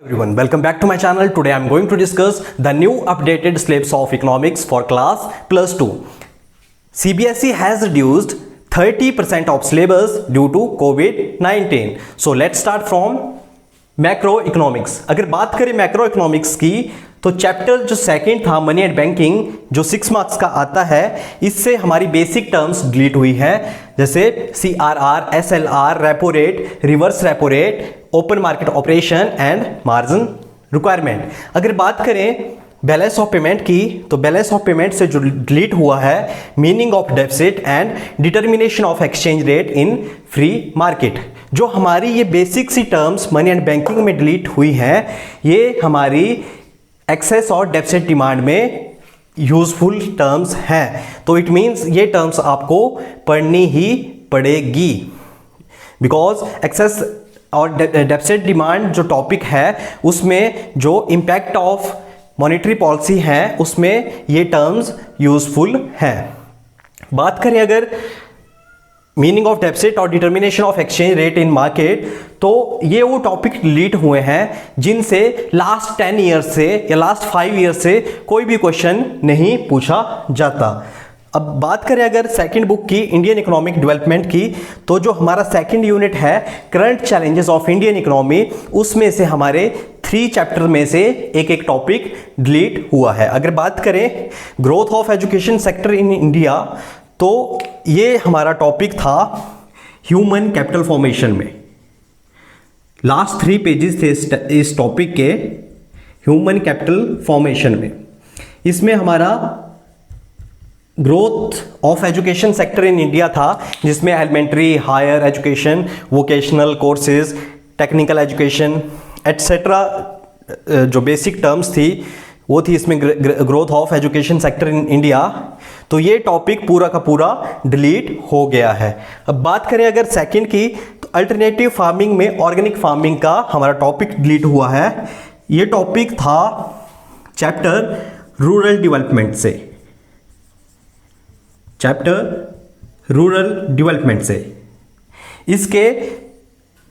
Everyone, welcome back to my channel. Today I'm going to discuss the new updated syllabus of economics for class plus 2. CBSE has reduced 30% of syllabus due to COVID-19. So let's start from macro economics. अगर बात करें macro economics की तो chapter जो second था money and banking जो 6 marks का आता है, इससे हमारी बेसिक टर्म्स डिलीट हुई है, जैसे CRR, SLR, repo rate, reverse repo rate, open market operation and margin requirement. अगर बात करें बैलेंस ऑफ पेमेंट की तो बैलेंस ऑफ पेमेंट से जो डिलीट हुआ है meaning of deficit and determination of exchange rate in free market. जो हमारी ये बेसिक सी टर्म्स मनी एंड बैंकिंग में डिलीट हुई हैं, ये हमारी एक्सेस और डेफिसिट डिमांड में यूजफुल टर्म्स हैं. तो इट मीन्स ये टर्म्स आपको पढ़नी ही पड़ेगी, बिकॉज एक्सेस और डेफिसिट डिमांड जो टॉपिक है उसमें जो इम्पैक्ट ऑफ मॉनेटरी पॉलिसी है उसमें ये टर्म्स यूजफुल हैं. बात करें अगर मीनिंग ऑफ डेफिसिट और determination of exchange rate in market, तो ये वो टॉपिक डिलीट हुए हैं जिनसे लास्ट 10 ईयर से या लास्ट 5 ईयर से कोई भी क्वेश्चन नहीं पूछा जाता. अब बात करें अगर सेकंड बुक की इंडियन इकोनॉमिक डेवलपमेंट की, तो जो हमारा सेकंड यूनिट है current challenges of Indian economy, उसमें से हमारे 3 चैप्टर में से एक एक टॉपिक डिलीट हुआ है. अगर बात करें growth of education sector in India, तो ये हमारा टॉपिक था ह्यूमन कैपिटल फॉर्मेशन में. लास्ट 3 पेजेस थे इस टॉपिक के ह्यूमन कैपिटल फॉर्मेशन में. इसमें हमारा growth of education sector in India था, जिसमें elementary, higher education, vocational courses, technical education etcetera जो बेसिक टर्म्स थी वो थी इसमें growth of education sector in India. तो ये टॉपिक पूरा का पूरा डिलीट हो गया है. अब बात करें अगर सेकंड की, तो अल्टरनेटिव फार्मिंग में ऑर्गेनिक फार्मिंग का हमारा टॉपिक डिलीट हुआ है. ये टॉपिक था चैप्टर रूरल डेवलपमेंट से, चैप्टर रूरल डेवलपमेंट से. इसके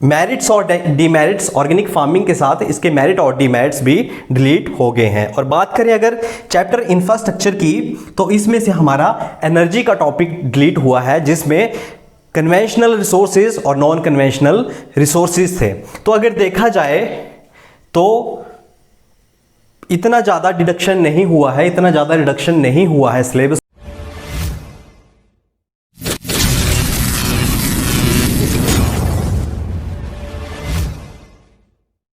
मेरिट्स और डीमेरिट्स ऑर्गेनिक फार्मिंग के साथ इसके मेरिट और डीमेरिट्स भी डिलीट हो गए हैं. और बात करें अगर चैप्टर इंफ्रास्ट्रक्चर की, तो इसमें से हमारा एनर्जी का टॉपिक डिलीट हुआ है, जिसमें कन्वेंशनल रिसोर्सेज और नॉन कन्वेंशनल रिसोर्सेज थे. तो अगर देखा जाए तो इतना ज़्यादा डिडक्शन नहीं हुआ है, इतना ज़्यादा रिडक्शन नहीं हुआ है सिलेबस